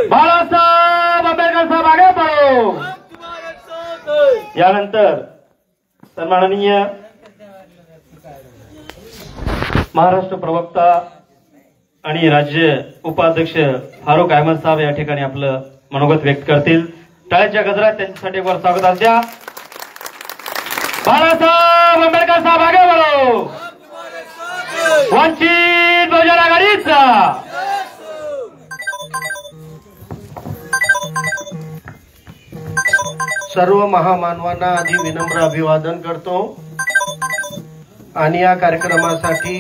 बाळासाहेब आंबेडकर साहेब आगे बढ़ो। यानंतर सन्माननीय महाराष्ट्र प्रवक्ता आणि राज्य उपाध्यक्ष फारुक अहमद साहेब या ठिकाणी आपलं मनोगत व्यक्त करतील। टाळ्याच्या गजरात त्यांच्यासाठी एक वर स्वागत द्या। बाळासाहेब आंबेडकर साहेब आगे बढ़ो। वंचित बहुजन आघाडीचा सर्व महामानवांना आधी विनम्र अभिवादन करतो आणि या कार्यक्रमासाठी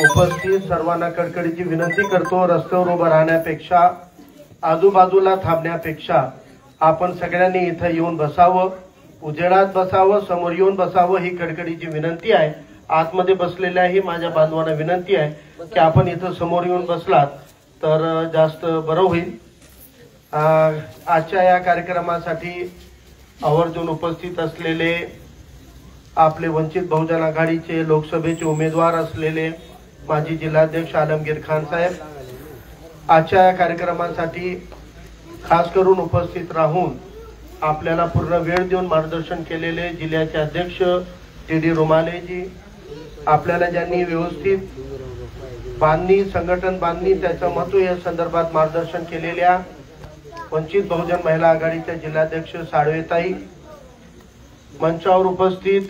उपस्थित सर्वांना कडकडीची विनंती करतो, रस्त्यावर उभं राहण्यापेक्षा आजूबाजूला थांबण्यापेक्षा आपण सगळ्यांनी इथं येऊन बसावं, उजेडात बसावं, समोर येऊन बसावं ही कडकडीची विनंती आहे। आतमध्ये बसलेल्याही माझ्या बांधवांना विनंती आहे की आपण इथं समोर येऊन बसलात तर जास्त बरं होईल। आजच्या या कार्यक्रमासाठी आवर्जून उपस्थित असलेले आपले वंचित बहुजन आघाडीचे लोकसभेचे उमेदवार असलेले माजी जिल्हाध्यक्ष आलमगीर खान साहेब, आजच्या या कार्यक्रमासाठी खास करून उपस्थित राहून आपल्याला पूर्ण वेळ देऊन मार्गदर्शन केलेले जिल्ह्याचे अध्यक्ष टी.डी. रुमालेजी, आपल्याला ज्यांनी व्यवस्थित बांधणी संघटन बांधणी त्याचं महत्त्व या संदर्भात मार्गदर्शन केलेल्या वंचित बहुजन महिला आघाडीच्या जिल्हाध्यक्ष साळवेताई, मंचावर उपस्थित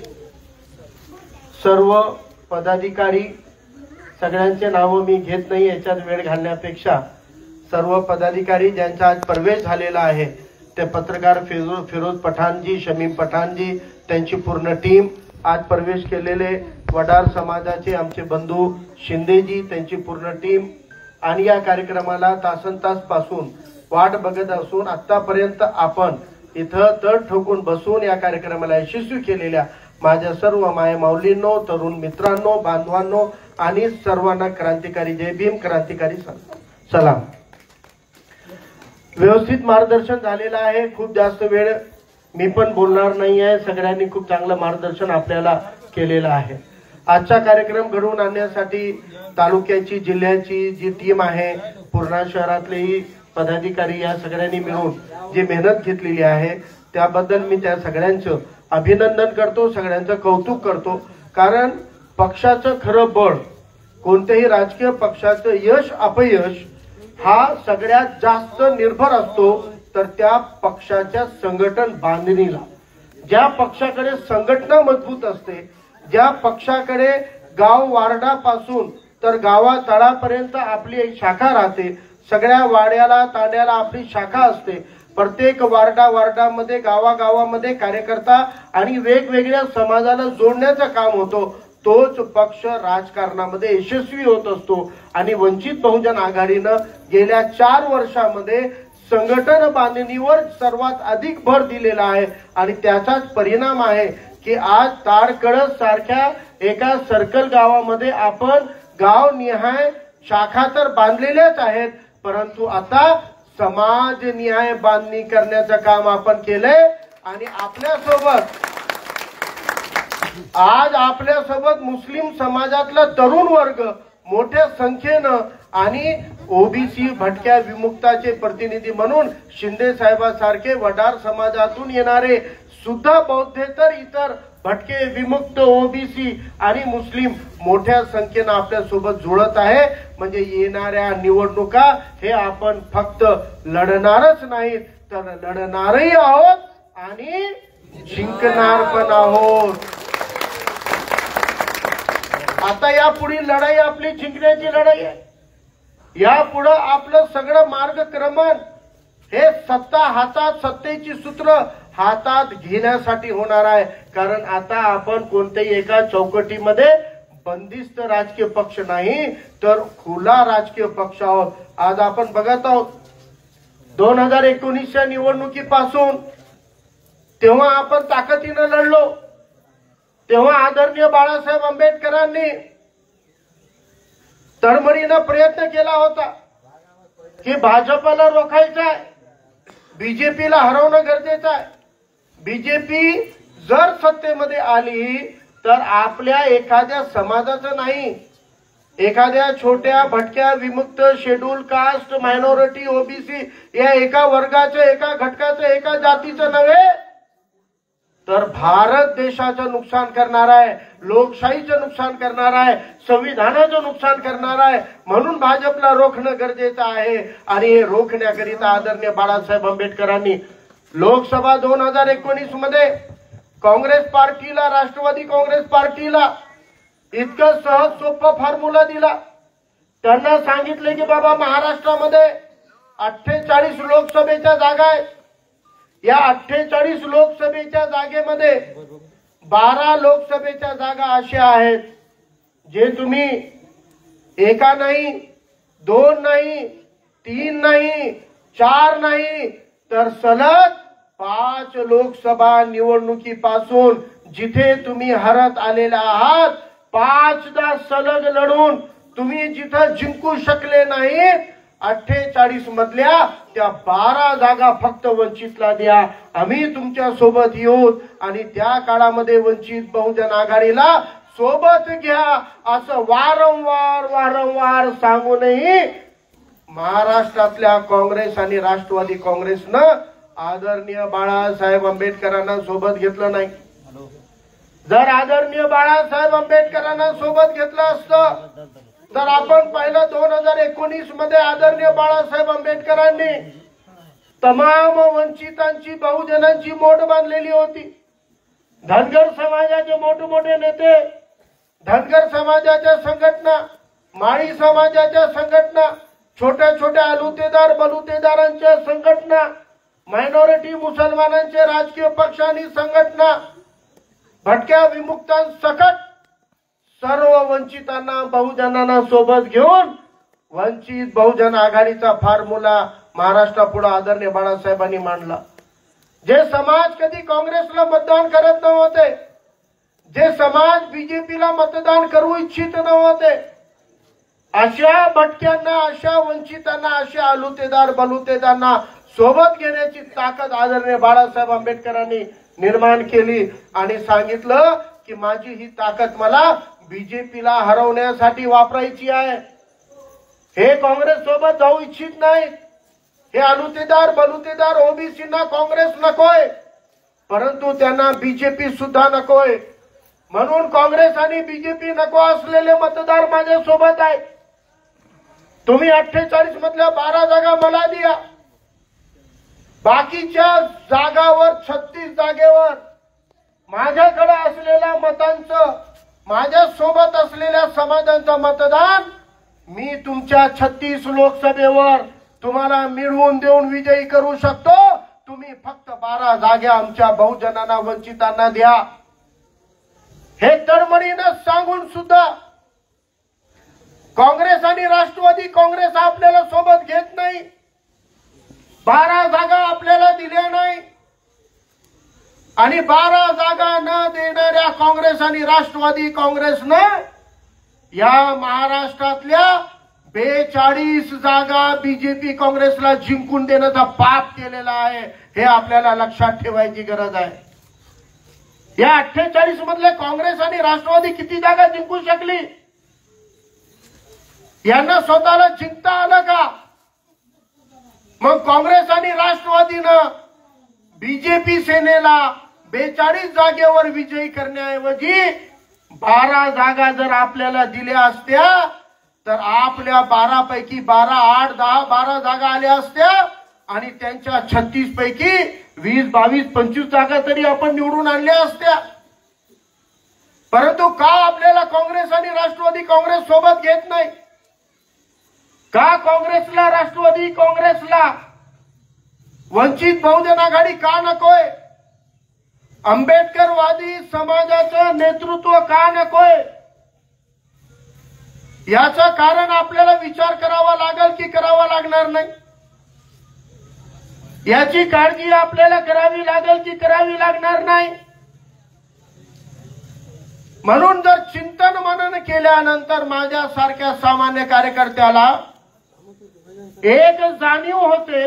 सर्व पदाधिकारी, सगळ्यांचे नाव मी घेत नाही याच्यात वेळ घालण्यापेक्षा सर्व पदाधिकारी ज्यांचा आज प्रवेश झालेला आहे ते पत्रकार फिरोज पठाणजी, शमीम पठाणजी, त्यांची पूर्ण टीम, आज प्रवेश केलेले वडार समाजाचे आमचे बंधू शिंदेजी, त्यांची पूर्ण टीम आणि या कार्यक्रमाला तासनतास पासून वाट बघत असून आतापर्यंत आपण इथं तळ ठोकून बसून या कार्यक्रमाला यशस्वी केलेल्या माझ्या सर्व माय माऊलींनो, तरुण मित्रांनो, बांधवांनो आणि सर्वांना क्रांतिकारी जय भीम, क्रांतिकारी सलाम। व्यवस्थित मार्गदर्शन झालेलं आहे। खूप जास्त वेळ मी पण बोलणार नाही आहे, सगळ्यांनी खूप चांगलं मार्गदर्शन आपल्याला केलेलं आहे। आजचा कार्यक्रम घडवून आणण्यासाठी तालुक्याची जिल्ह्याची जी टीम आहे, पूर्णा शहरातलेही पदाधिकारी या सगळ्यांनी मिळून जी मेहनत घेतलेली आहे त्याबद्दल मी त्या सगळ्यांचं अभिनंदन करतो, सगळ्यांचं कौतुक करतो। कारण पक्षाचं खरं बळ, कोणत्याही राजकीय पक्षाचं यश अपयश हा सगळ्यात जास्त निर्भर असतो तर त्या पक्षाच्या संघटन बांधणीला। ज्या पक्षाकडे संघटना मजबूत असते, ज्या पक्षाकडे गाव वार्डापासून तर गावा तळापर्यंत आपली एक शाखा राहते, सगळ्या वाड्याला तांड्याला आपली शाखा असते, प्रत्येक वार्डामध्ये गावागावामध्ये कार्यकर्ता आणि वेगवेगळ्या समाजाला जोडण्याचं काम होतो, तोच पक्ष राजकारणामध्ये यशस्वी होत असतो। आणि वंचित बहुजन आघाडीनं गेल्या 4 वर्षामध्ये संघटन बांधणीवर सर्वात अधिक भर दिलेला आहे आणि त्याचाच परिणाम आहे की आज ताडकळस सारख्या एका सर्कल गावामध्ये आपण गावनिहाय शाखा तर बांधलेल्याच आहेत, परंतु आता समाज निहाय बांधणी करण्याचं काम आपण केलंय। आणि आपल्यासोबत मुस्लिम समाजातला तरुण वर्ग मोठ्या संख्येनं आणि ओबीसी भटक्या विमुक्ताचे प्रतिनिधी म्हणून शिंदे साहेबांसारखे वडार समाजातून येणारे सुद्धा बौद्धेतर इतर भटके विमुक्त ओबीसी आणि मुस्लिम मोठ्या संख्येनं आपल्या सोबत जुळत आहे। म्हणजे येणाऱ्या निवडणुका हे आपण फक्त लढणारच नाही तर लढणारही आहोत आणि जिंकणार पण आहोत। आता या पुढील लढाई आपली जिंकण्याची लढाई आहे। यापुढे आपलं सगळं मार्गक्रमण हे सत्तेची सूत्र हातात घेण्यासाठी होणार आहे। कारण आता आपण कोणत्याही एका चौकटीमध्ये बंदिस्त राजकीय पक्ष नाही तर खुला राजकीय पक्ष आहोत। आज आपण बघत आहोत 2019च्या निवडणुकीपासून तेव्हा आपण ताकदीने लढलो, तेव्हा आदरणीय बाळासाहेब आंबेडकरांनी तळमळीने प्रयत्न केला होता की भाजपला रोखायचं आहे, बीजेपीला हरवणं गरजेचं आहे। बीजेपी जर सत्तेमध्ये आली तर आपल्या एखाद्या समाजाचं नाही एखाद्या छोट्या भटक्या विमुक्त शेड्यूल कास्ट मायनॉरिटी ओबीसी या एका वर्गाचं एका घटकाचं एका जातीचं नव्हे तर भारत देशाचं नुकसान करणार आहे, लोकशाहीचं नुकसान करणार आहे, संविधानाचं नुकसान करणार आहे. म्हणून भाजपला रोखणं गरजेचं आहे. आणि हे रोखण्याकरिता आदरणीय बाळासाहेब आंबेडकरांनी लोकसभा 2019 मध्ये काँग्रेस पार्टीला, राष्ट्रवादी काँग्रेस पार्टीला इतकं सहज सोपं फॉर्म्युला दिला. त्यांना सांगितले की बाबा महाराष्ट्रामध्ये 48 लोकसभेच्या जागा आहेत. या 48 लोकसभेच्या जागेमध्ये 12 लोकसभेच्या जागा अशा आहेत जे तुम्ही एका नाही, 2 नाही, 3 नाही, 4 नाही तर सलग 5 लोकसभा निवडणुकीपासून जिथे तुम्ही हरत आलेला आहात, 5दा सलग लढून तुम्ही जिथं जिंकू शकले नाहीत, 48 मधल्या त्या 12 जागा फक्त वंचितला द्या. आम्ही तुमच्या सोबत येऊ आणि त्या काळामध्ये वंचित बहुजन आघाडीला सोबत घ्या असं वारंवार सांगूनही महाराष्ट्रातल्या काँग्रेस आणि राष्ट्रवादी काँग्रेसनं आदरणीय बाळासाहेब आंबेडकरांना सोबत घेतलं नाही. जर आदरणीय बाळासाहेब आंबेडकरांना सोबत घेतलं असतं तर आपण पाहिलं 2019 मध्ये आदरणीय बाळासाहेब आंबेडकरांनी तमाम वंचितांची, बहुजनांची मोठ बांधलेली होती. धनगर समाजाचे मोठमोठे नेते, धनगर समाजाच्या संघटना, माळी समाजाच्या संघटना, छोट्या छोट्या अलुतेदार बलुतेदारांच्या संघटना, मायनॉरिटी मुसलमानांचे राजकीय पक्ष आणि संघटना, भटक्या विमुक्तांसकट सर्व वंचितांना, बहुजनांना सोबत घेऊन वंचित बहुजन आघाडीचा फॉर्म्युला महाराष्ट्रापुढे आदरणीय बाळासाहेबांनी मांडला. जे समाज कधी काँग्रेसला मतदान करत नव्हते, जे समाज बीजेपीला मतदान करू इच्छित नव्हते, अशा भटक्यांना, अशा वंचितांना, अशा अलुतेदार बलुतेदारांना सोबत घेण्याची ताकद आदरणीय बाळासाहेब आंबेडकरांनी निर्माण केली आणि सांगितलं की माझी ही ताकद मला बीजेपीला हरवण्यासाठी वापरायची आहे. हे काँग्रेस सोबत जाऊ इच्छित नाहीत. हे अलुतेदार बलुतेदार ओबीसींना काँग्रेस नकोय, परंतु त्यांना बीजेपी सुद्धा नकोय. म्हणून काँग्रेस आणि बीजेपी नको असलेले मतदार माझ्या सोबत आहेत. तुम्ही 48 मधल्या 12 जागा मला द्या. बाकीच्या जागावर 36 जागेवर माझ्याकडे असलेल्या मतांचं, माझ्या सोबत असलेल्या समाजांचं मतदान मी तुमच्या 36 लोकसभेवर तुम्हाला मिळवून देऊन विजयी करू शकतो. तुम्ही फक्त 12 जागा आमच्या बहुजनांना, वंचितांना द्या. हे तडमडीनं सांगून सुद्धा काँग्रेस आणि राष्ट्रवादी काँग्रेस आपल्याला सोबत घेत नाही. 12 जागा आपल्याला दिल्या नाही आणि 12 जागा न देणाऱ्या काँग्रेस आणि राष्ट्रवादी काँग्रेसनं या महाराष्ट्रातल्या 42 जागा बीजेपी काँग्रेसला जिंकून देण्याचा पाप केलेला आहे. हे आपल्याला लक्षात ठेवायची गरज आहे. या 48 मधले काँग्रेस आणि राष्ट्रवादी किती जागा जिंकू शकली? यांना स्वतःला जिंकता आलं का? मग काँग्रेस आणि राष्ट्रवादीनं बीजेपी सेनेला 42 जागेवर विजयी करण्याऐवजी 12 जागा जर आपल्याला दिल्या असत्या तर आपल्या 12 पैकी 12, 8, 10, 12 जागा आल्या असत्या आणि त्यांच्या 36 पैकी 20, 22, 25 जागा तरी आपण निवडून आणल्या असत्या. परंतु का आपल्याला काँग्रेस आणि राष्ट्रवादी काँग्रेस सोबत घेत नाही? का काँग्रेसला, राष्ट्रवादी काँग्रेसला वंचित बहुजन आघाडी का नकोय? आंबेडकरवादी समाजाचं नेतृत्व का नकोय? याचं कारण आपल्याला विचार करावा लागेल की करावा लागणार नाही? याची काळजी आपल्याला करावी लागेल की करावी लागणार नाही? म्हणून जर चिंतन मनन केल्यानंतर माझ्यासारख्या सामान्य कार्यकर्त्याला एक जाणीव होते.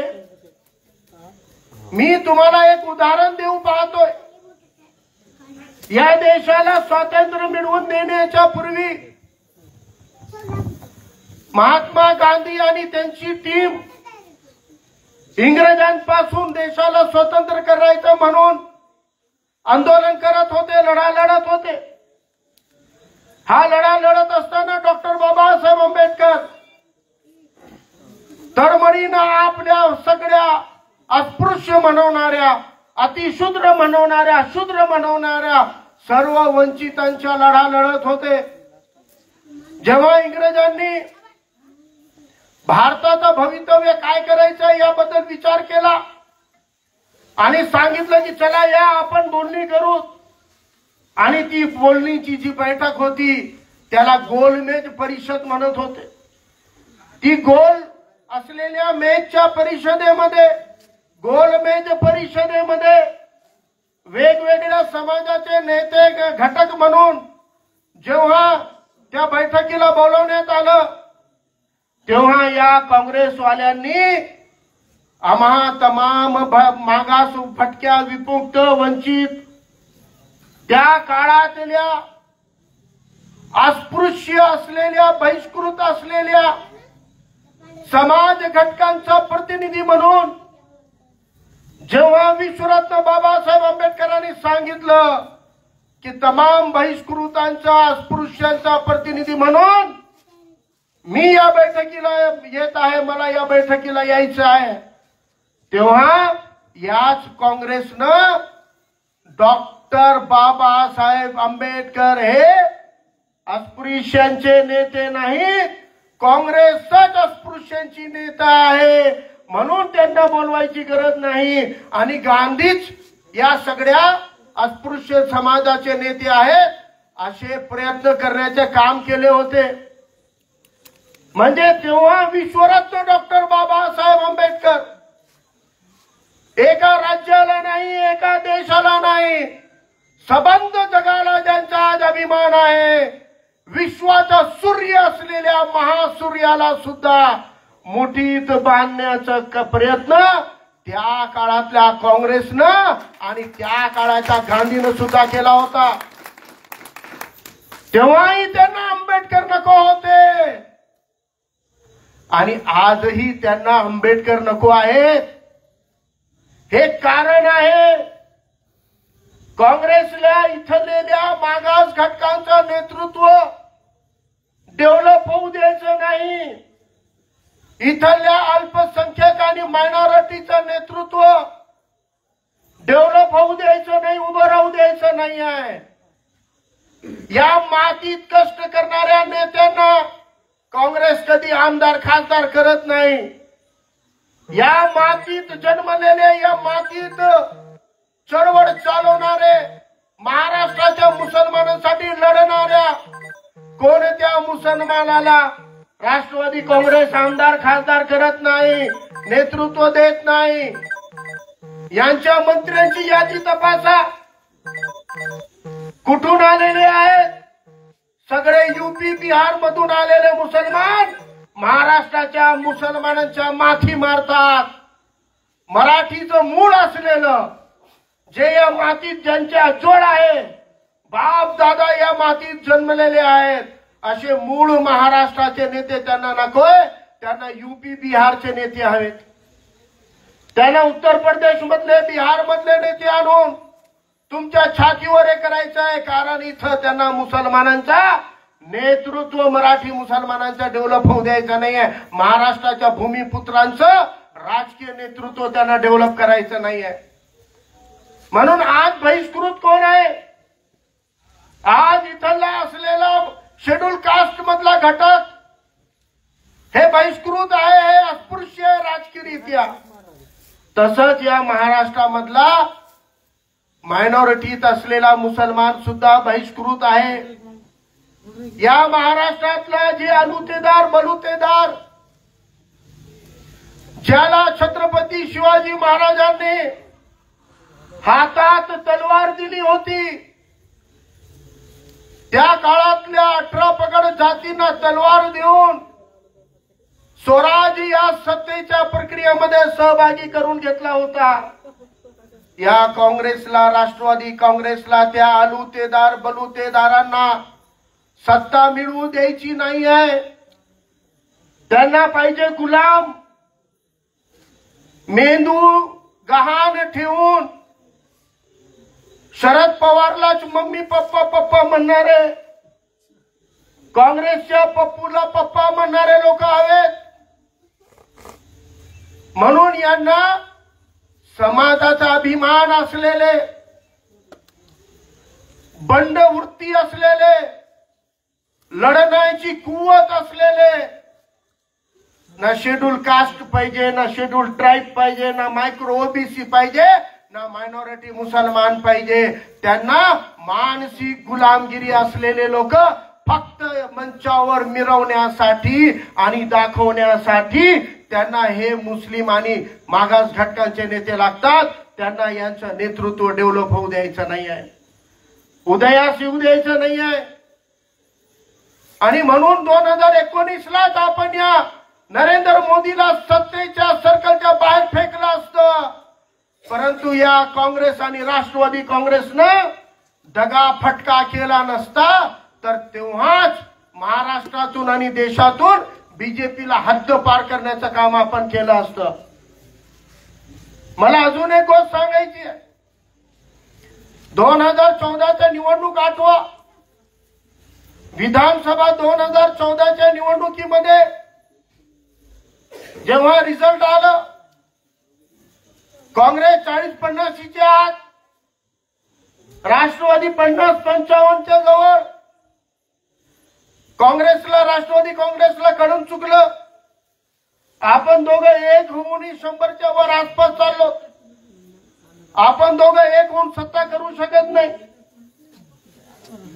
मी तुम्हाला एक उदाहरण देऊ पाहतोय. या देशाला स्वातंत्र्य मिळवून देण्याच्या पूर्वी महात्मा गांधी आणि त्यांची टीम इंग्रजांपासून देशाला स्वतंत्र करायचं म्हणून आंदोलन करत होते, लढा लढत होते. हा लढा लढत असताना डॉक्टर बाबासाहेब आंबेडकर तळमळीनं आपल्या सगळ्या अस्पृश्य म्हणवणाऱ्या, अतिशूद्र म्हणवणाऱ्या, शूद्र म्हणवणाऱ्या सर्व वंचितांच्या लढा लढत होते. जेव्हा इंग्रजांनी भारताचं भवितव्य काय करायचं याबद्दल विचार केला आणि सांगितलं की चला या आपण बोलणी करू, आणि ती बोलणीची जी बैठक होती त्याला गोलमेज परिषद म्हणत होते. ती गोल असलेल्या मेजच्या परिषदेमध्ये, गोलमेज परिषदेमध्ये वेगवेगळ्या समाजाचे नेते घटक म्हणून जेव्हा त्या बैठकीला बोलवण्यात आलं तेव्हा या काँग्रेसवाल्यांनी आम्हा तमाम मागास, भटक्या, विमुक्त, वंचित, त्या काळातल्या अस्पृश्य असलेल्या, बहिष्कृत असलेल्या समाज घटकांचा प्रतिनिधी म्हणून जेव्हा विश्वरत्न बाबासाहेब आंबेडकरांनी सांगितलं की तमाम बहिष्कृतांचा, अस्पृश्यांचा प्रतिनिधी म्हणून मी या बैठकीला येत आहे, मला या बैठकीला यायचं आहे, तेव्हा याच काँग्रेसनं डॉक्टर बाबासाहेब आंबेडकर हे अस्पृश्यांचे नेते नाहीत, काँग्रेसच अस्पृश्यांची नेता आहे म्हणून त्यांना बोलवायची गरज नाही, आणि गांधीच या सगळ्या अस्पृश्य समाजाचे नेते आहेत असे प्रयत्न करण्याचे काम केले होते. म्हणजे तेव्हा विश्वरत्न डॉक्टर बाबासाहेब आंबेडकर एका राज्याला नाही, एका देशाला नाही, सबंध जगाला ज्यांचा आज अभिमान आहे, विश्वाचा सूर्य असलेल्या महासूर्याला सुद्धा मुठीत बांधण्याचा प्रयत्न त्या काळातल्या काँग्रेसनं आणि त्या काळाच्या गांधीनं सुद्धा केला होता. तेव्हाही त्यांना आंबेडकर नको होते आणि आजही त्यांना आंबेडकर नको आहेत. हे कारण आहे काँग्रेसला इथलेल्या मागास घटकांचं नेतृत्व डेव्हलप होऊ द्यायचं नाही, इथल्या अल्पसंख्याक आणि मायनॉरिटीचं नेतृत्व डेव्हलप होऊ द्यायचं नाही, उभं राहू द्यायचं नाही आहे. या मातीत कष्ट करणाऱ्या नेत्यांना काँग्रेस कधी आमदार, खासदार करत नाही. या मातीत जन्मलेले, या मातीत चळवळ चालवणारे, महाराष्ट्राच्या मुसलमानांसाठी लढणाऱ्या कोणत्या मुसलमानाला राष्ट्रवादी काँग्रेस आमदार, खासदार करत नाही, नेतृत्व देत नाही. यांच्या मंत्र्यांची यादी तपासा, कुठून आलेले आहेत? सगळे यूपी, बिहार मधून आलेले मुसलमान महाराष्ट्राच्या मुसलमानांच्या माथी मारतात. मराठीचं मूळ असलेलं, जे या मातीत ज्यांच्या जोड आहे, बाप दादा या मातीत जन्मलेले आहेत, असे मूळ महाराष्ट्राचे नेते त्यांना नकोय. त्यांना यूपी, बिहारचे नेते हवेत. त्यांना उत्तर प्रदेश मधले, बिहार मधले नेते आणून तुमच्या छातीवर हे करायचं आहे, कारण इथं त्यांना मुसलमानांचा नेतृत्व, मराठी मुसलमानांचा डेव्हलप होऊ द्यायचा नाहीये. महाराष्ट्राच्या भूमिपुत्रांचं राजकीय नेतृत्व त्यांना डेव्हलप करायचं नाहीये. म्हणून आज बहिष्कृत कोण आहे? आज इथला असलेला शेड्यूल कास्ट मधला घटक हे बहिष्कृत आहे, हे अस्पृश्य आहे राजकीयरित्या. तसंच या महाराष्ट्रामधला मायनॉरिटीत असलेला मुसलमान सुद्धा बहिष्कृत आहे. या महाराष्ट्रातला जे अलुतेदार, बलुतेदार, ज्याला छत्रपती शिवाजी महाराजांनी हातात तलवार दिली होती, त्या काळातल्या 18 पगड जातींना तलवार देऊन स्वराज या सत्तेच्या प्रक्रियेमध्ये सहभागी करून घेतला होता. या काँग्रेसला, राष्ट्रवादी काँग्रेसला त्या अलुतेदार, बलुतेदारांना सत्ता मिळवू द्यायची नाही आहे. त्यांना पाहिजे गुलाम, मेंदू गहाण ठेवून शरद पवारलाच मम्मी पप्पा पप्पा म्हणणारे, काँग्रेसच्या पप्पूला पप्पा म्हणणारे लोक आहेत. म्हणून यांना समाजाचा अभिमान असलेले, बंड वृत्ती असलेले, लढण्याची कुवत असलेले, ना शेड्यूल कास्ट पाहिजे, ना शेड्यूल ट्राईब पाहिजे, ना मायक्रो ओबीसी पाहिजे, ना मायनॉरिटी मुसलमान पाहिजे. त्यांना मानसिक गुलामगिरी असलेले लोक फक्त मंचावर मिरवण्यासाठी आणि दाखवण्यासाठी त्यांना हे मुस्लिम आणि मागास घटकांचे नेते लागतात. त्यांना यांचं नेतृत्व डेव्हलप होऊ द्यायचं नाही आहे, उदयास येऊ द्यायचं नाही आहे. आणि म्हणून 2019लाच आपण या नरेंद्र मोदीला सत्तेच्या सर्कलच्या बाहेर फेकलं असतं. परंतु या काँग्रेस आणि राष्ट्रवादी काँग्रेसनं दगा फटका केला नसता तर तेव्हाच महाराष्ट्रातून आणि देशातून बीजेपीला हद्द पार करण्याचं काम आपण केलं असतं. मला अजून एक गोष्ट सांगायची आहे. 2014च्या निवडणूक आठवा. विधानसभा 2014च्या निवडणुकीमध्ये जेव्हा रिझल्ट आलं, काँग्रेस 40-50च्या आत, राष्ट्रवादी 50-55च्या जवळ. काँग्रेसला, राष्ट्रवादी काँग्रेसला कडून चुकलं. आपण दोघं एक होऊन 100च्या वर आसपास चाललो. आपण दोघं एक होऊन सत्ता करू शकत नाही.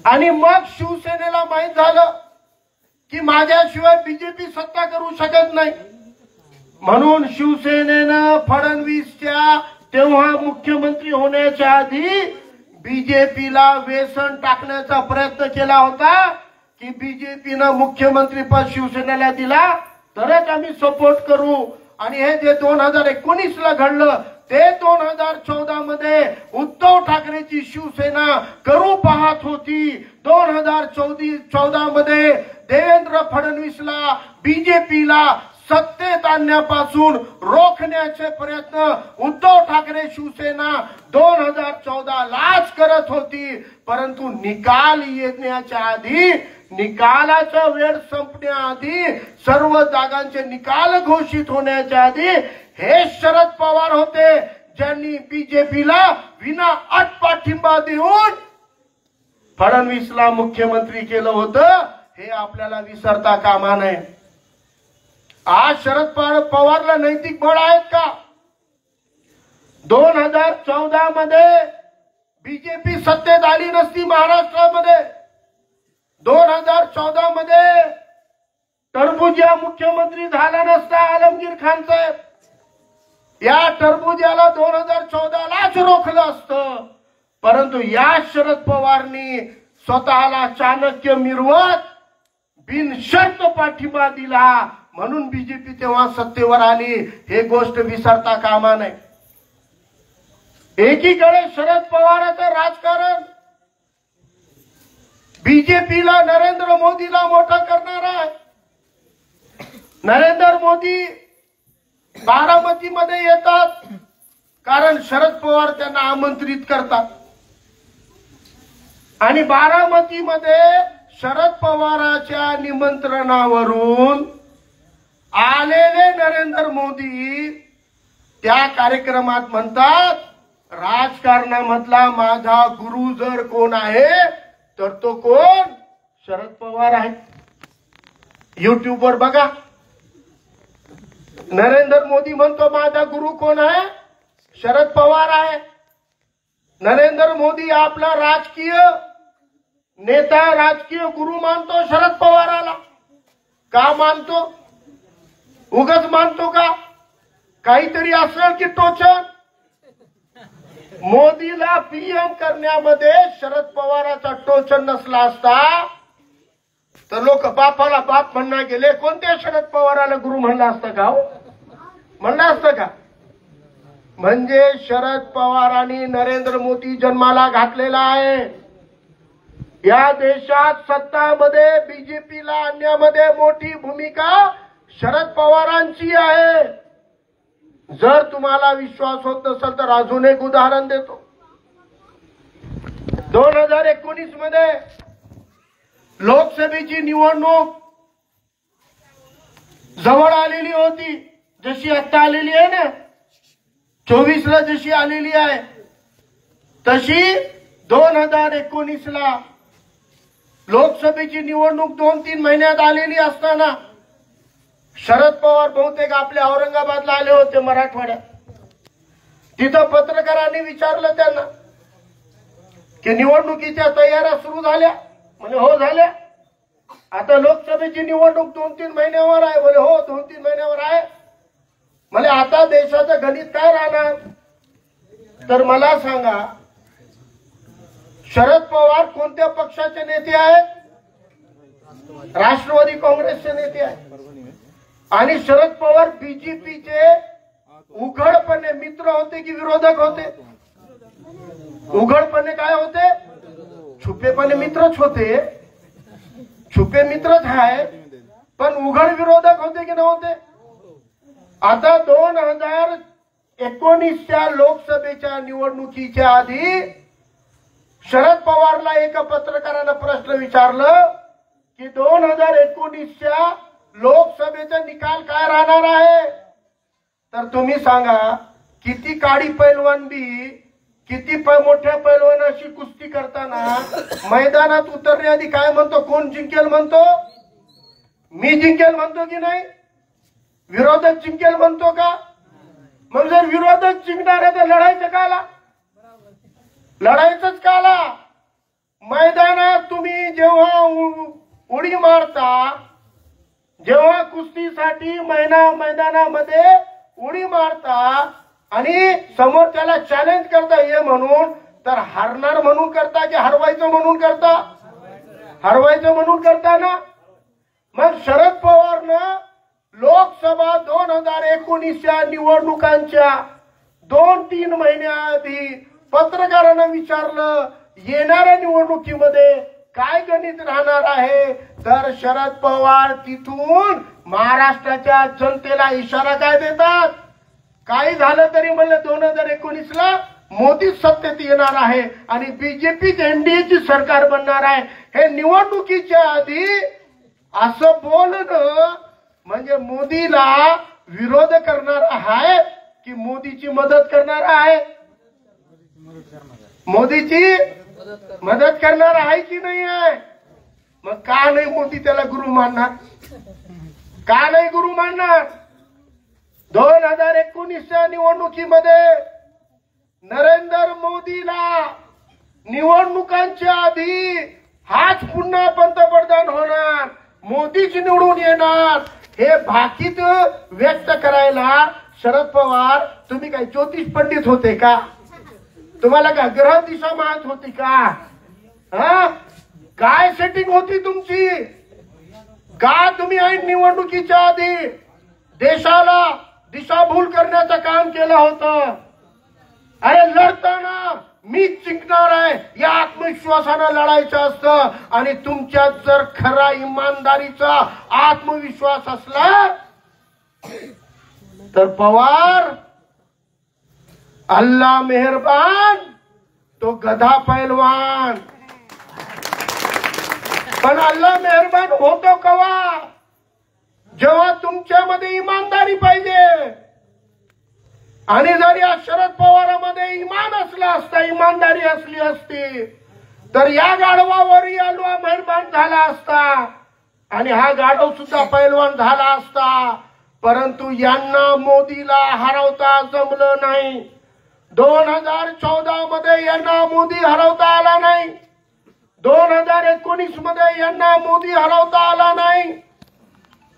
आणि मग शिवसेनेला माहित झालं की माझ्याशिवाय बीजेपी सत्ता करू शकत नाही. म्हणून शिवसेनेनं फडणवीसच्या तेव्हा मुख्यमंत्री होण्याच्या आधी बीजेपीला व्यसन टाकण्याचा प्रयत्न केला होता की बीजेपीनं मुख्यमंत्री पद शिवसेनेला दिला तरच आम्ही सपोर्ट करू. आणि हे जे 2019ला घडलं ते 2014 उद्धव ठाकरेची शिवसेना करू पाहत होती. 2014 देवेंद्र फडणवीसला, बीजेपीला सत्तेत आणण्यापासून रोखण्याचे प्रयत्न उद्धव ठाकरे शिवसेना 2014लाच करत होती. परंतु निकाल येण्याच्या आधी, निकालाचा वेळ संपण्याआधी, सर्व जागांचे निकाल घोषित होण्याच्या आधी हे शरद पवार होते ज्यांनी बीजेपीला विना अट पाठिंबा देऊन फडणवीसला मुख्यमंत्री केलं होतं. हे आपल्याला विसरता कामा नये. आज शरद पवारला नैतिक बळ आहेत का? 2014 बीजेपी सत्तेत आली नसती महाराष्ट्रामध्ये. 2014 टरबुजिया मुख्यमंत्री झाला नसता आलमगीर खान साहेब. या टरबुजियाला 2014लाच रोखलं असतं. परंतु या शरद पवारनी स्वतःला चाणक्य मिरवत बिनशर्त पाठिंबा दिला. म्हणून बीजेपी तेव्हा सत्तेवर आली. हे गोष्ट विसरता कामा नये. एकीकडे शरद पवाराचं राजकारण बीजेपीला, नरेंद्र मोदीला मोठं करणार आहे. नरेंद्र मोदी बारामतीमध्ये येतात कारण शरद पवार त्यांना आमंत्रित करतात. आणि बारामतीमध्ये शरद पवारांच्या निमंत्रणावरून आलेले नरेंद्र मोदी त्या कार्यक्रमात म्हणतात, राजकारणामधला माझा गुरु जर कोण आहे तर तो कोण? शरद पवार आहे. युट्यूबवर बघा, नरेंद्र मोदी म्हणतो माझा गुरु कोण आहे? शरद पवार आहे. नरेंद्र मोदी आपला राजकीय नेता, राजकीय गुरु मानतो शरद पवाराला. का मानतो? उगाच मानतो का? काहीतरी असेल की टोचन? मोदीला पीएम करण्यामध्ये शरद पवाराचा टोचन नसला असता तर लोक बापाला बाप म्हणणार गेले. कोणत्या शरद पवाराला गुरु म्हणलं असतं का? म्हणलं असतं का? म्हणजे शरद पवारांनी नरेंद्र मोदी जन्माला घातलेला आहे. या देशात सत्तामध्ये बीजेपीला आणण्यामध्ये मोठी भूमिका शरद पवारांची आहे. जर तुम्हाला विश्वास होत नसेल तर अजून एक उदाहरण देतो. 2019 मध्ये लोकसभेची निवडणूक जवळ आलेली होती, जशी आता आलेली आहे ना, 24 ला जशी आलेली आहे तशी 2019 ला लोकसभेची निवडणूक 2-3 महिन्यात आलेली असताना शरद पवार बहुतेक आपल्या औरंगाबादला आले होते, मराठवाड्यात. तिथं पत्रकारांनी विचारलं त्यांना की निवडणुकीच्या तयाऱ्या सुरू झाल्या? म्हणजे हो झाल्या. आता लोकसभेची निवडणूक 2-3 महिन्यावर आहे. बोले हो 2-3 महिन्यावर आहे. म्हणजे आता देशाचं गणित काय राहणार? तर मला सांगा, शरद पवार कोणत्या पक्षाचे नेते आहेत? राष्ट्रवादी काँग्रेसचे नेते आहेत. आणि शरद पवार बीजेपीचे उघडपणे मित्र होते की विरोधक होते? उघडपणे काय होते? छुपेपणे मित्रच होते. छुपे मित्रच आहे, पण उघड विरोधक होते की नव्हते? आता 2019च्या लोकसभेच्या निवडणुकीच्या आधी शरद पवारला एका पत्रकारानं प्रश्न विचारलं की 2019च्या लोकसभेचा निकाल काय राहणार आहे? तर तुम्ही सांगा, किती काडी पैलवान बी किती मोठ्या पैलवानाशी कुस्ती करताना मैदानात उतरण्याआधी काय म्हणतो? कोण जिंकेल म्हणतो? मी जिंकेल म्हणतो की नाही? विरोधक जिंकेल म्हणतो का? मग जर विरोधक जिंकणार आहे तर लढायचं काला? लढायचंच काला? मैदानात तुम्ही जेव्हा उडी मारता, जेव्हा कुस्तीसाठी मैदानामध्ये उडी मारता आणि समोर त्याला चॅलेंज करता ये म्हणून, तर हरणार म्हणून करता की हरवायचं म्हणून करता? हरवायचं म्हणून करता ना. मग शरद पवारनं लोकसभा 2019च्या निवडणुकांच्या 2-3 महिन्याआधी पत्रकारांना विचारलं, येणाऱ्या निवडणुकीमध्ये काय गणित राहणार आहे? तर शरद पवार तिथून महाराष्ट्राच्या जनतेला इशारा काय देतात? काही झालं तरी म्हणलं 2019ला मोदी सत्तेत येणार आहे आणि बीजेपी एनडीएची सरकार बनणार आहे. हे निवडणुकीच्या आधी असं बोलणं म्हणजे मोदीला विरोध करणार आहे की मोदीची मदत करणार आहे? मोदीची मदत करणार आहे की नाही आहे? मग का नाही मोदी त्याला गुरु मानणार? का नाही गुरु मानणार? 2019च्या निवडणुकीमध्ये नरेंद्र मोदीला निवडणुकांच्या आधी हाच पुन्हा पंतप्रधान होणार, मोदीच निवडून येणार, हे भाकीत व्यक्त करायला शरद पवार तुम्ही काय ज्योतिष पंडित होते का? तुम्हाला का ग्रह दिशा माहित होती का? हा, काय सेटिंग होती तुमची? का तुम्ही ऐन निवडणुकीच्या आधी देशाला दिशाभूल करण्याचं काम केलं होतं? अरे लढताना मीच जिंकणार आहे या आत्मविश्वासानं लढायचं असतं. आणि तुमच्यात जर खरा इमानदारीचा आत्मविश्वास असला तर पवार अल्लाह मेहरबान, तो गधा पैलवान. पण अल्लाह मेहरबान होतो कवा? जेव्हा तुमच्यामध्ये इमानदारी पाहिजे. आणि जर या शरद पवारांमध्ये इमान असला असता, इमानदारी असली असती, तर या गाढवावरही अल्लाह मेहरबान झाला असता आणि हा गाढव सुद्धा पैलवान झाला असता. परंतु यांना मोदीला हरवता जमलं नाही. 2014 मध्ये यांना मोदी हरवता आला नाही. 2019 मध्ये यांना मोदी हरवता आला नाही.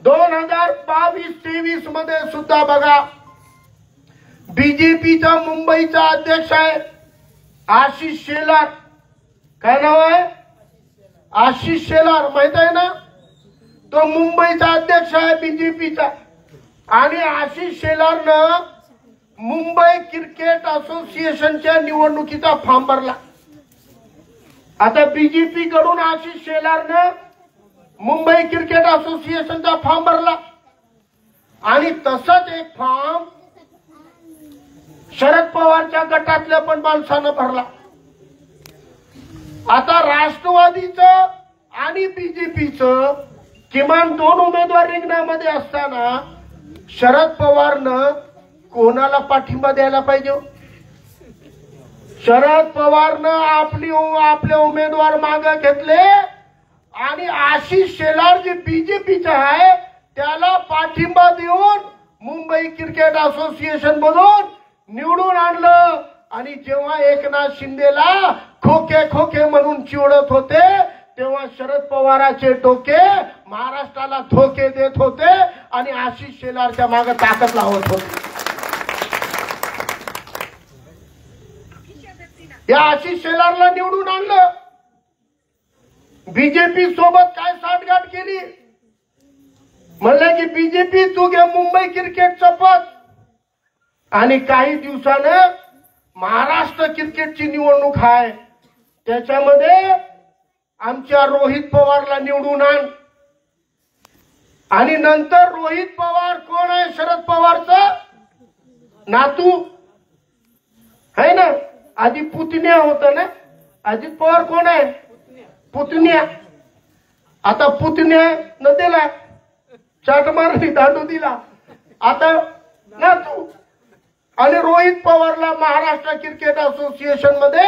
2022-23 मध्ये सुद्धा बघा, बीजेपीचा मुंबईचा अध्यक्ष आहे आशिष शेलार. काय नाव आहे? आशिष शेलार, माहित आहे ना? तो मुंबईचा अध्यक्ष आहे बीजेपीचा. आणि आशिष शेलारनं मुंबई क्रिकेट असोसिएशनच्या निवडणुकीचा फॉर्म भरला. आता बीजेपी कडून आशिष शेलारनं मुंबई क्रिकेट असोसिएशनचा फॉर्म भरला. आणि तसंच एक फॉर्म शरद पवारच्या गटातल्या पण माणसानं भरला. आता राष्ट्रवादीचं आणि बीजेपीचं किमान 2 उमेदवार रिंगणामध्ये असताना शरद पवारनं कोणाला पाठिंबा द्यायला पाहिजे? शरद पवारनं आपले उमेदवार मागे घेतले आणि आशिष शेलार जे बीजेपीचे आहे त्याला पाठिंबा देऊन मुंबई क्रिकेट असोसिएशन मधून निवडून आणलं. आणि जेव्हा एकनाथ शिंदेला खोके खोके म्हणून चिवडत होते तेव्हा शरद पवाराचे डोके महाराष्ट्राला धोके देत होते आणि आशिष शेलारच्या मागे ताकद लावत होते. या आशिष शेलारला निवडून आणलं. बीजेपी सोबत काय साठगाठ केली? म्हणलं की बीजेपी तू घे मुंबई क्रिकेटचं पद. आणि काही दिवसानं महाराष्ट्र क्रिकेटची निवडणूक आहे त्याच्यामध्ये आमच्या रोहित पवारला निवडून आण. आणि नंतर रोहित पवार कोण आहे? शरद पवारचा नातू है ना. आधी पुतण्या होता ना. अजित पवार कोण आहे? पुतण्या. आता पुतण्या न दिला चाट मारली दांडू दिला आता नातू. आणि रोहित पवारला महाराष्ट्र क्रिकेट असोसिएशन मध्ये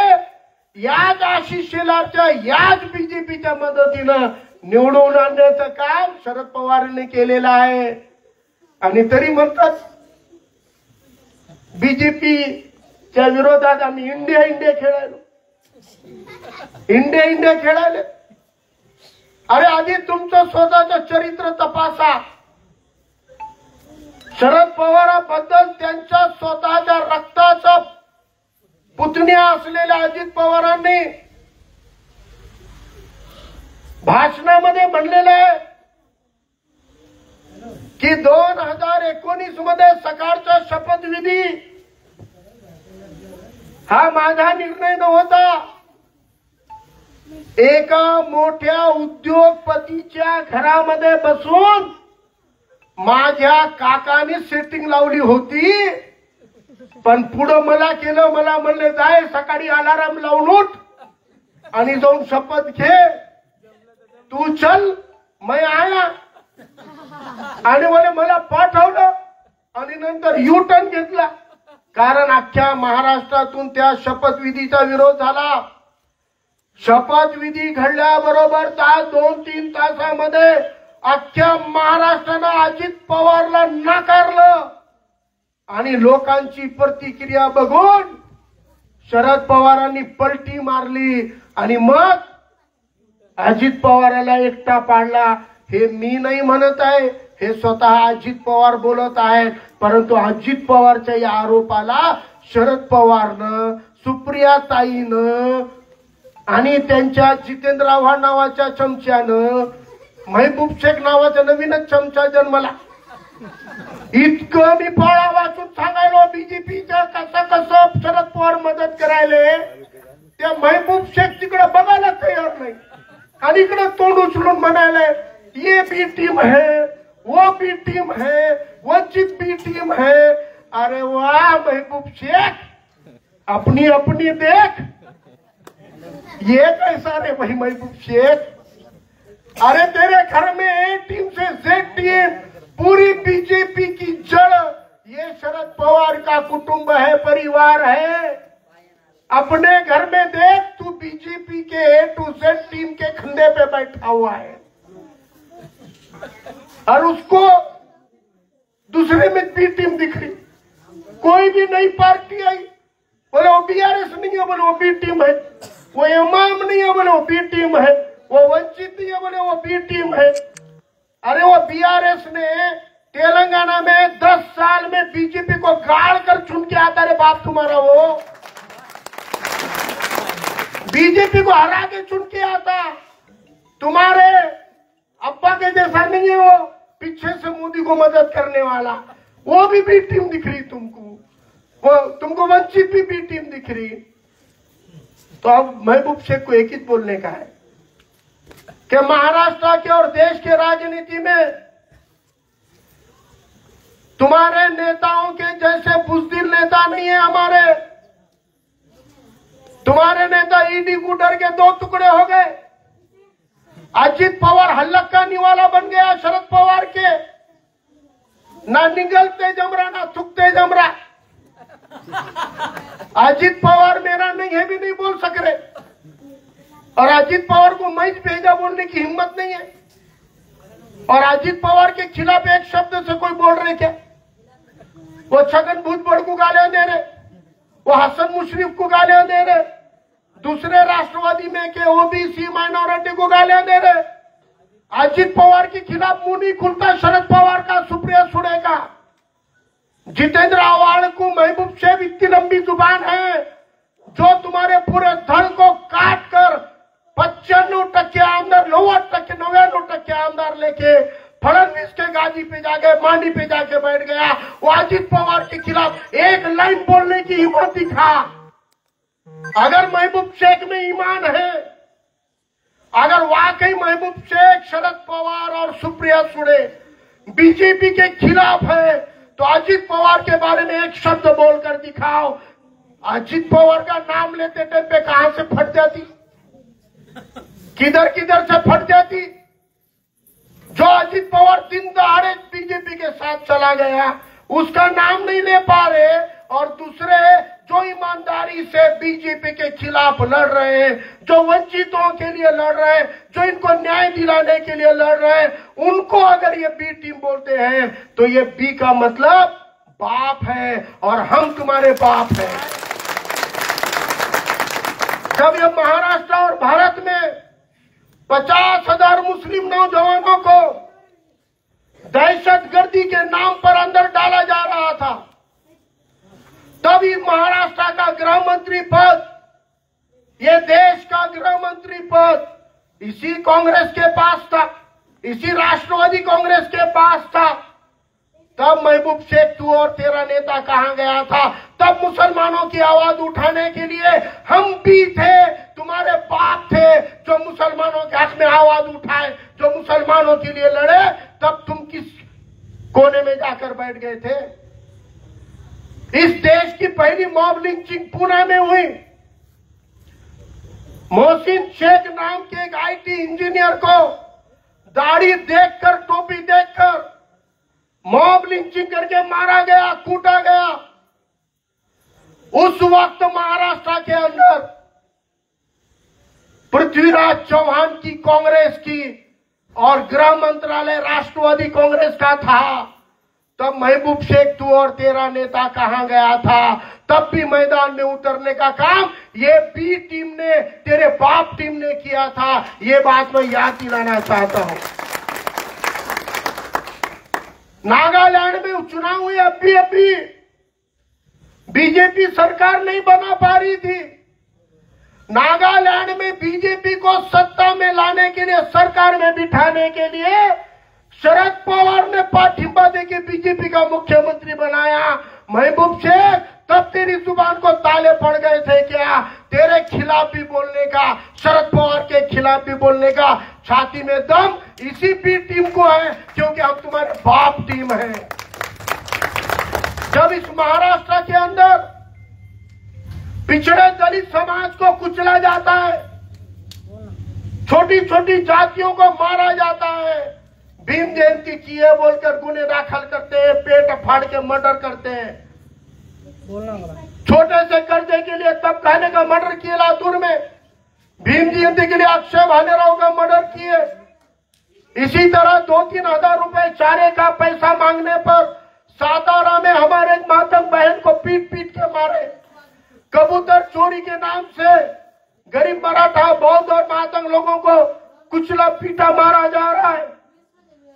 याच आशिष शेलारच्या याच बीजेपीच्या मदतीनं निवडून आणण्याचं काम शरद पवारांनी केलेलं आहे. आणि तरी म्हणतात बीजेपीच्या विरोधात आम्ही इंडिया इंडिया खेळायलो. इंडिया खेळायले. अरे आधी तुमचं स्वतःचं चरित्र तपासा. शरद पवारांबद्दल त्यांच्या स्वतःच्या रक्ताचा पुतण्या असलेल्या अजित पवारांनी भाषणामध्ये म्हणलेलं आहे की 2019 मध्ये सकाळचा शपथविधी हा माझा निर्णय नव्हता. एका मोठ्या उद्योगपतीच्या घरामध्ये बसून माझ्या काकाने सेटिंग लावली होती. पण पुढं मला केलं. मला म्हणले जाय सकाळी अलार्म लावून उठ आणि जाऊन शपथ घे. तू चल मैं आया. आणि मला पाठवलं आणि नंतर यू टर्न घेतला. कारण अख्ख्या महाराष्ट्रातून त्या शपथविधीचा विरोध झाला. शपथविधी घडल्याबरोबर 2-3 तासामध्ये अख्ख्या महाराष्ट्रानं अजित पवारला नाकारलं. आणि लोकांची प्रतिक्रिया बघून शरद पवारांनी पलटी मारली आणि मग अजित पवाराला एकटा पाडला. हे मी नाही म्हणत आहे, हे स्वतः अजित पवार बोलत आहेत. परंतु अजित पवारच्या या आरोपाला शरद पवारनं, सुप्रियाताईनं आणि त्यांच्या जितेंद्र आव्हाड नावाच्या चमच्यानं, महबूब शेख नावाचा नवीनच चमचा जन्मला. इतकं मी पाळा वाचून सांगायलो बीजेपीच्या कसं शरद पवार मदत करायले. त्या महबूब शेख तिकडे बघायला तयार नाही आणि इकडे तोंड उचलून म्हणायला ये बी टीम है, वो बी टीम है, वंचित बी टीम है. अरे वाह महबूब शेख, अपनी अपनी देख. ये कैसा रे भाई महबूब शेख? अरे तेरे घर में ए टीम से जेड टीम, पूरी बीजेपी की जड़ ये शरद पवार का कुटुंब है, परिवार है. अपने घर में देख, तू बीजेपी के ए टू जेड टीम के खंडे पे बैठा हुआ है और उसको दूसरे में बी टीम दिख रही. कोई भी नई पार्टी आई बोले वो बीआरएस नहीं है, बोले वो बी टीम है. वो एमआईएम नहीं है, बोले वो बी टीम है. वो वंचित नहीं है, बोले वो बी टीम है. अरे वो बीआरएस ने तेलंगाना में 10 साल में बीजेपी को गाड़ कर चुन के आता रे बाप तुम्हारा. वो बीजेपी को हरा के चुन के आता. तुम्हारे अब्बा के जैसा नहीं है वो, पीछे से मोदी को मदद करने वाला. वो भी बी टीम दिख रही तुमको. वो तुमको वंचित भी बी टीम दिख रही. तो अब महबूब शेख को एक ही बोलने का है कि महाराष्ट्र के और देश के राजनीति में तुम्हारे नेताओं के जैसे बुज़दिल नेता नहीं है हमारे। तुम्हारे नेता ईडी को डर के दो टुकड़े हो गए। अजित पवार हल्लक्का निवाला बन गया शरद पवार के, ना निगलते जमरा ना थुकते जमरा। अजित पवार मेरा नहीं है भी नहीं बोल सक रहे, और अजित पवार को मैं भेजा बोलने की हिम्मत नहीं है। और अजित पवार के खिलाफ एक शब्द से कोई बोल रहे क्या? वो छगन भुजबल को गालियां दे रहे, वो हसन मुशर्रफ को गालियां दे रहे, दूसरे राष्ट्रवादी में के ओबीसी माइनॉरिटी को गालियां दे रहे। अजित पवार के खिलाफ मुंह नहीं खुलता शरद पवार का, सुप्रिया सुळे का, जितेंद्र आव्हाड को, महबूब शेख इतनी लंबी जुबान है जो तुम्हारे पूरे धड़ को काट कर 95% आमदार, 99% आमदार लेके फडणवीस के गादी पे जाके, मांडी पे जाके बैठ गया। वो अजित पवार के खिलाफ एक लाइन बोलने की हिम्मत दिखा। अगर महबूब शेख में ईमान है, अगर वाकई महबूब शेख, शरद पवार और सुप्रिया सुळे बीजेपी के खिलाफ है, तो अजित पवार के बारे में एक शब्द बोलकर दिखाओ। अजित पवार का नाम लेते टाइम पे कहां से फट जाती, किधर किधर से फट जाती। जो अजित पवार दिन दहाड़े बीजेपी के साथ चला गया, उसका नाम नहीं ले पा रहे, और दूसरे जो ईमानदारी से बीजेपी के खिलाफ लड़ रहे हैं, जो वंचितों के लिए लड़ रहे हैं, जो इनको न्याय दिलाने के लिए लड़ रहे हैं, उनको अगर ये बी टीम बोलते हैं तो ये बी का मतलब बाप है, और हम तुम्हारे बाप हैं। जब ये महाराष्ट्र और भारत में 50,000 मुस्लिम नौजवानों को दहशतगर्दी के नाम पर अंदर डाला जा रहा था, तभी महाराष्ट्र का गृह मंत्री पद, ये देश का गृह मंत्री पद इसी कांग्रेस के पास था, इसी राष्ट्रवादी कांग्रेस के पास था। तब महबूब शेख, तू और तेरा नेता कहां गया था? तब मुसलमानों की आवाज उठाने के लिए हम भी थे, तुम्हारे बाप थे जो मुसलमानों के हक में आवाज उठाए, जो मुसलमानों के लिए लड़े। तब तुम किस कोने में जाकर बैठ गए थे? इस देश की पहली मॉब लिंचिंग पुणे में हुई। मोहसिन शेख नाम के एक आईटी इंजीनियर को दाढ़ी देखकर, टोपी देखकर मॉब लिंचिंग करके मारा गया, कूटा गया। उस वक्त महाराष्ट्र के अंदर पृथ्वीराज चौहान की कांग्रेस की और गृह मंत्रालय राष्ट्रवादी कांग्रेस का था। तब महबूब शेख, तू और तेरा नेता कहां गया था? तब भी मैदान में उतरने का काम ये बी टीम ने, तेरे बाप टीम ने किया था। ये बात मैं याद दिलाना चाहता हूं। नागालैंड में चुनाव हुए, अभी बीजेपी सरकार नहीं बना पा रही थी। नागालैंड में बीजेपी को सत्ता में लाने के लिए, सरकार में बिठाने के लिए शरद पवार ने पाठिंबा देके बीजेपी का मुख्यमंत्री बनाया। महबूब शेख, तब तेरी जुबान को ताले पड़ गए थे क्या? तेरे खिलाफ भी बोलने का, शरद पवार के खिलाफ भी बोलने का छाती में दम इसी बी टीम को है, क्योंकि हम तुम्हारे बाप टीम है। जब इस महाराष्ट्र के अंदर पिछड़े दलित समाज को कुचला जाता है, छोटी छोटी जातियों को मारा जाता है, भीम जयंती की है बोलकर गुने दाखिल करते हैं, पेट फाड़ के मर्डर करते हैं। छोटे से कर्जे के लिए तब कहने का मर्डर किए लातूर में, भीम जयंती के लिए अक्षय भालेराव का मर्डर किए। इसी तरह 2-3 हजार रुपए चारे का पैसा मांगने पर सातारा में हमारे एक मातंग बहन को पीट पीट के मारे। कबूतर चोरी के नाम से गरीब मराठा, बौद्ध और मातंग लोगों को कुचला पीटा मारा जा रहा है।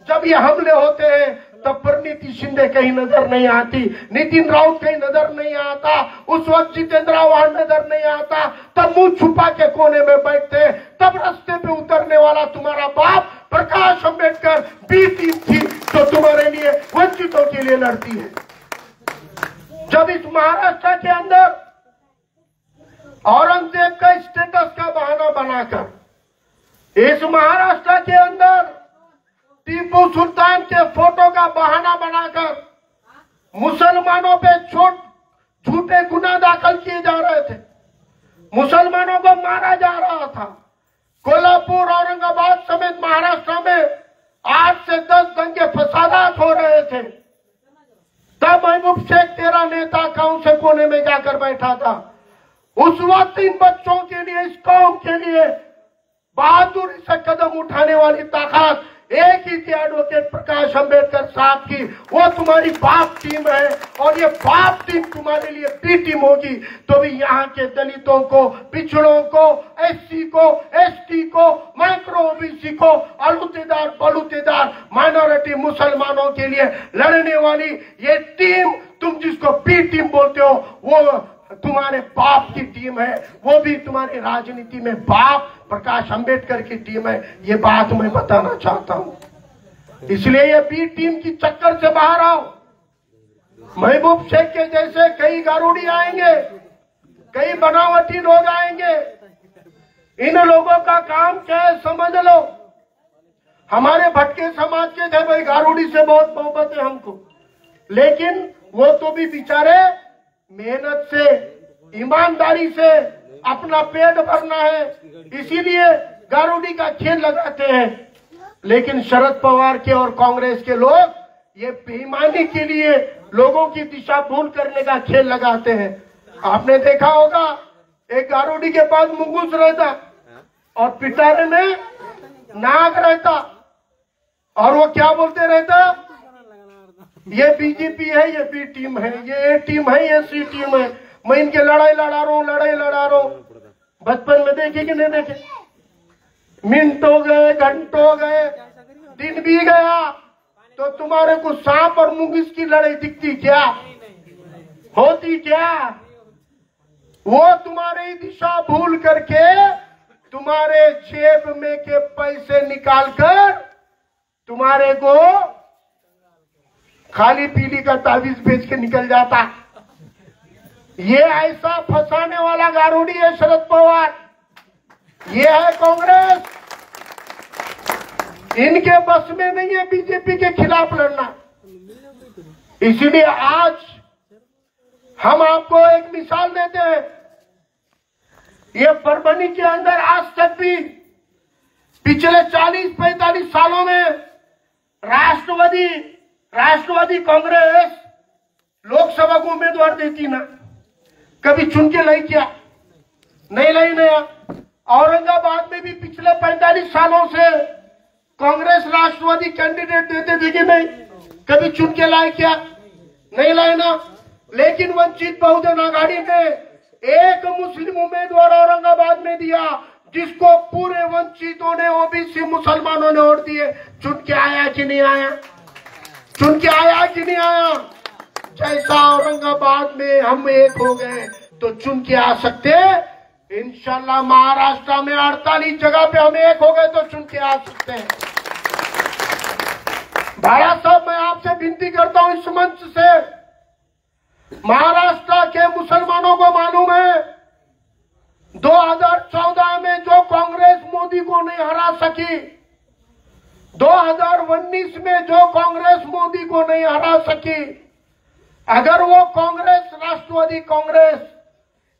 जब ये हमले होते हैं तब परिणीति शिंदे कहीं नजर नहीं आती, नितिन राउत कहीं नजर नहीं आता, उस वक्त जितेंद्र आव्हाड नजर नहीं आता। तब मुंह छुपा के कोने में बैठते। तब रास्ते पे उतरने वाला तुम्हारा बाप प्रकाश अंबेडकर बी टीम थी जो तुम्हारे लिए, वंचितों के लिए लड़ती है। जब इस महाराष्ट्र के अंदर औरंगजेब का स्टेटस का बहाना बनाकर, इस महाराष्ट्र के अंदर टीपू सुल्तान के फोटो का बहाना बनाकर मुसलमानों पे झूठे गुनाह दाखिल किए जा रहे थे, मुसलमानों को मारा जा रहा था। कोल्हापुर, औरंगाबाद समेत महाराष्ट्र में 8 से 10 दंगे फसादात हो रहे थे। तब महबूब शेख तेरा नेता कौन से कोने में जाकर बैठा था। उस वक्त इन बच्चों के लिए, इस कौम के लिए बहादुरी से कदम उठाने वाली ताकत एक ही थी, एडवोकेट प्रकाश अंबेडकर साहब की। वो तुम्हारी बाप टीम है और ये बाप टीम तुम्हारे लिए बी टीम होगी। तो भी यहाँ के दलितों को, पिछड़ों को, एससी को, एसटी को, माइक्रो ओबीसी को, अलूतेदार बलूतेदार माइनॉरिटी मुसलमानों के लिए लड़ने वाली ये टीम, तुम जिसको बी टीम बोलते हो, वो तुम्हारे बाप की टीम है। वो भी तुम्हारी राजनीति में बाप प्रकाश अंबेडकर की टीम है। ये बात मैं बताना चाहता हूं। इसलिए ये बी टीम की चक्कर से बाहर आओ। महबूब शेख के जैसे कई गारूडी आएंगे, कई बनावटी लोग आएंगे। इन लोगों का काम क्या है समझ लो। हमारे भटके समाज के थे भाई, गारूडी से बहुत मोहब्बत है हमको, लेकिन वो तो भी बेचारे मेहनत से, ईमानदारी से अपना पेट भरना है, इसीलिए गारूडी का खेल लगाते हैं। लेकिन शरद पवार के और कांग्रेस के लोग ये बेईमानी के लिए लोगों की दिशा भूल करने का खेल लगाते हैं। आपने देखा होगा, एक गारूडी के पास मुंगूस रहता और पिटारे में नाग रहता, और वो क्या बोलते रहता, ये बीजेपी है, ये बी टीम है, ये ए टीम है, ये सी टीम है, मैं इनके लड़ाई लड़ा रहा हूं। बचपन में देखे कि नहीं देखे? मिनट हो गए, घंटों हो गए, दिन भी गया, तो तुम्हारे को सांप और मुंगिस की लड़ाई दिखती क्या? होती क्या? वो तुम्हारी दिशा भूल करके तुम्हारे जेब में के पैसे निकालकर तुम्हारे को खाली पीली का तावीज बेच के निकल जाता। ये ऐसा फंसाने वाला गारूडी है शरद पवार, ये है कांग्रेस। इनके बस में नहीं है बीजेपी के खिलाफ लड़ना। इसीलिए आज हम आपको एक मिसाल देते हैं। ये परभनी के अंदर आज तक भी पिछले 40-45 सालों में राष्ट्रवादी कांग्रेस लोकसभा को उम्मीदवार देती ना, कभी चुन के लाई क्या? नहीं लाई नया। औरंगाबाद में भी पिछले 45 सालों से कांग्रेस राष्ट्रवादी कैंडिडेट देते थे कि नहीं, कभी चुन के लाए क्या? नहीं लाए ना। लेकिन वंचित बहुजन आघाड़ी ने एक मुस्लिम उम्मीदवार औरंगाबाद में दिया, जिसको पूरे वंचितों ने, ओबीसी मुसलमानों ने वोट दिए। चुन के आया कि नहीं आया? चुन के आया कि नहीं आया? जैसा औरंगाबाद में हम एक हो गए तो चुन के आ सकते। इंशाल्लाह महाराष्ट्र में 48 जगह पे हम एक हो गए तो चुन के आ सकते हैं। भारत साहब, मैं आपसे विनती करता हूं इस मंच से, महाराष्ट्र के मुसलमानों को मालूम है 2014 में जो कांग्रेस मोदी को नहीं हरा सकी, 2019 में जो कांग्रेस मोदी को नहीं हरा सकी, अगर वो कांग्रेस, राष्ट्रवादी कांग्रेस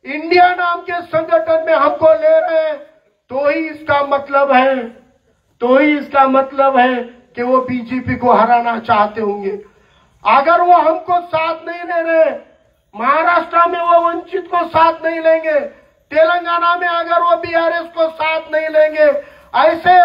इंडिया नाम के संगठन में हमको ले रहे हैं, तो ही इसका मतलब है कि वो बीजेपी को हराना चाहते होंगे। अगर वो हमको साथ नहीं ले रहे, महाराष्ट्र में वो वंचित को साथ नहीं लेंगे, तेलंगाना में अगर वो बीआरएस को साथ नहीं लेंगे, ऐसे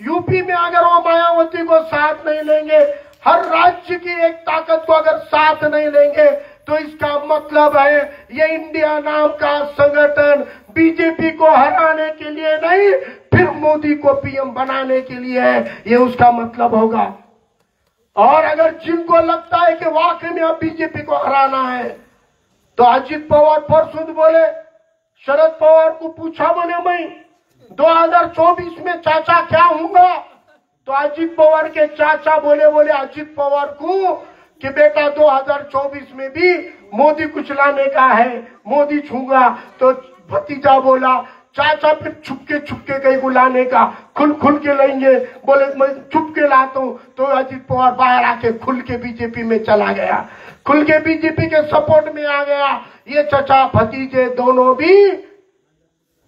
यूपी में अगर वो मायावती को साथ नहीं लेंगे, हर राज्य की एक ताकत को अगर साथ नहीं लेंगे, तो इसका मतलब है ये इंडिया नाम का संगठन बीजेपी को हराने के लिए नहीं, फिर मोदी को पीएम बनाने के लिए है, ये उसका मतलब होगा। और अगर जिनको लगता है कि वाकई में अब बीजेपी को हराना है, तो अजित पवार परसों बोले, शरद पवार को पूछा बोले मैं 2024 में चाचा क्या होऊंगा, तो अजित पवार के चाचा बोले अजित पवार को कि बेटा 2024 में भी मोदी कुचलाने का है, मोदी छूंगा। तो भतीजा बोला चाचा फिर छुपके कहीं को लाने का, खुल के लेंगे। बोले मैं छुपके लाता हूँ, तो अजीत पवार बाहर आके खुल के बीजेपी में चला गया, खुल के बीजेपी के सपोर्ट में आ गया। ये चचा भतीजे दोनों भी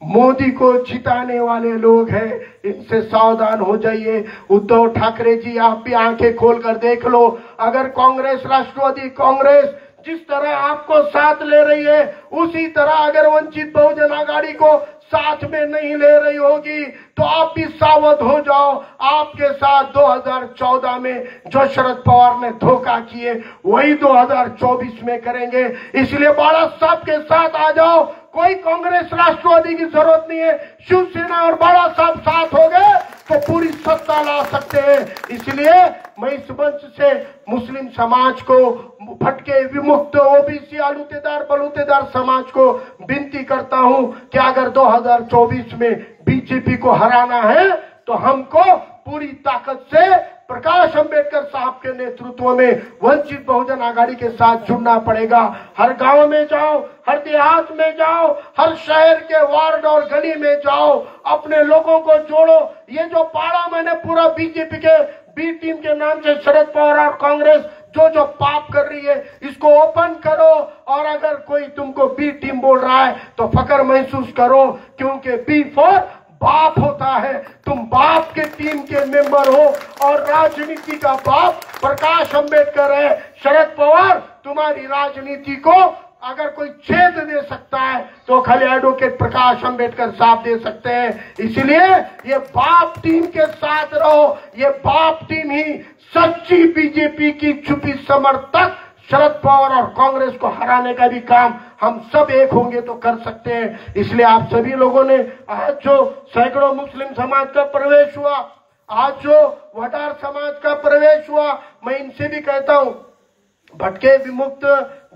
मोदी को जिताने वाले लोग हैं, इनसे सावधान हो जाइए। उद्धव ठाकरे जी, आप भी आंखें खोलकर देख लो। अगर कांग्रेस, राष्ट्रवादी कांग्रेस जिस तरह आपको साथ ले रही है, उसी तरह अगर वंचित बहुजन आघाड़ी को साथ में नहीं ले रही होगी तो आप भी सावध हो जाओ। आपके साथ 2014 में जो शरद पवार ने धोखा किए वही 2024 में करेंगे। इसलिए बाला साहब के साथ आ जाओ, कोई कांग्रेस राष्ट्रवादी की जरूरत नहीं है। शिवसेना और बाला साहब साथ हो गए तो पूरी सत्ता ला सकते हैं। इसलिए मैं इस मंच से मुस्लिम समाज को, भटके विमुक्त ओबीसी आलूतेदार बलूतेदार समाज को विनती करता हूं कि अगर 2024 में बीजेपी को हराना है तो हमको पूरी ताकत से प्रकाश अंबेडकर साहब के नेतृत्व में वंचित बहुजन आघाड़ी के साथ जुड़ना पड़ेगा। हर गांव में जाओ, हर देहात में जाओ, हर शहर के वार्ड और गली में जाओ, अपने लोगों को जोड़ो। ये जो पाड़ा मैंने पूरा बीजेपी के बी टीम के नाम से शरद पवार और कांग्रेस जो पाप कर रही है इसको ओपन करो। और अगर कोई तुमको बी टीम बोल रहा है तो फक्र महसूस करो, क्योंकि बी फॉर बाप होता है। तुम बाप के टीम के मेंबर हो और राजनीति का बाप प्रकाश अंबेडकर है। शरद पवार तुम्हारी राजनीति को अगर कोई छेद दे सकता है तो खाली एडवोकेट प्रकाश अंबेडकर साहब दे सकते हैं। इसलिए ये बाप टीम के साथ रहो। ये बाप टीम ही सच्ची बीजेपी की छुपी समर्थक शरद पवार और कांग्रेस को हराने का भी काम हम सब एक होंगे तो कर सकते हैं। इसलिए आप सभी लोगों ने आज जो सैकड़ों मुस्लिम समाज का प्रवेश हुआ, आज जो वडार समाज का प्रवेश हुआ, मैं इनसे भी कहता हूं, भटके विमुक्त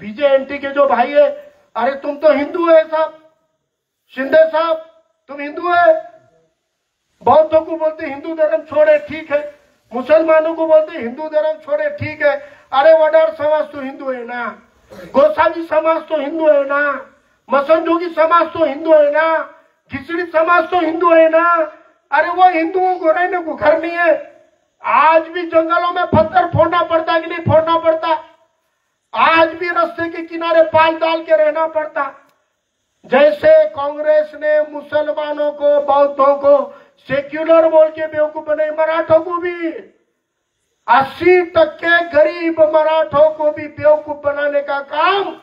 बीजेएनटी के जो भाई है, अरे तुम तो हिंदू है साहब, शिंदे साहब तुम हिंदू है। बौद्धों को बोलते हिंदू धर्म छोड़े, ठीक है। मुसलमानों को बोलते हिंदू धर्म छोड़े, ठीक है। अरे वडार समाज तो हिंदू है ना, गोसावी समाज तो हिंदू है ना, मसनजोगी समाज तो हिंदू है ना, खिचड़ी समाज तो हिंदू है ना। अरे वो हिंदुओं को रहने को घर नहीं है। आज भी जंगलों में पत्थर फोड़ना पड़ता कि नहीं फोड़ना पड़ता? आज भी रास्ते के किनारे पाल डाल के रहना पड़ता। जैसे कांग्रेस ने मुसलमानों को, बौद्धों को सेक्युलर बोल के बेवकूफ बनाए, मराठों को भी 80% गरीब मराठों को भी बेवकूफ बनाने का काम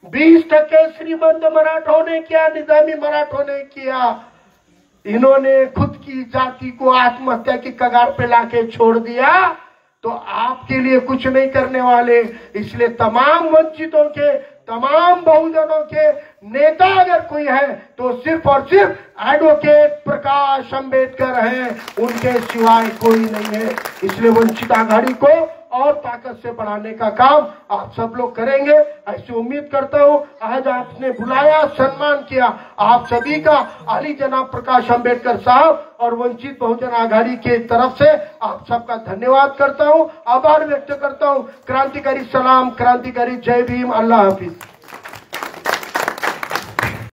20% श्रीमंत मराठों ने किया, निजामी मराठों ने किया। इन्होंने खुद की जाति को आत्महत्या की कगार पे लाके छोड़ दिया तो आपके लिए कुछ नहीं करने वाले। इसलिए तमाम वंचितों के, तमाम बहुजनों के नेता अगर कोई है तो सिर्फ और सिर्फ एडवोकेट प्रकाश अंबेडकर हैं, उनके सिवाय कोई नहीं है। इसलिए वंचित आघाड़ी को और ताकत से बढ़ाने का काम आप सब लोग करेंगे, ऐसी उम्मीद करता हूं। आज आपने बुलाया, सम्मान किया, आप सभी का अली जनाब प्रकाश अंबेडकर साहब और वंचित बहुजन आघाड़ी के तरफ से आप सबका धन्यवाद करता हूं, आभार व्यक्त करता हूं। क्रांतिकारी सलाम, क्रांतिकारी जय भीम, अल्लाह हाफिज।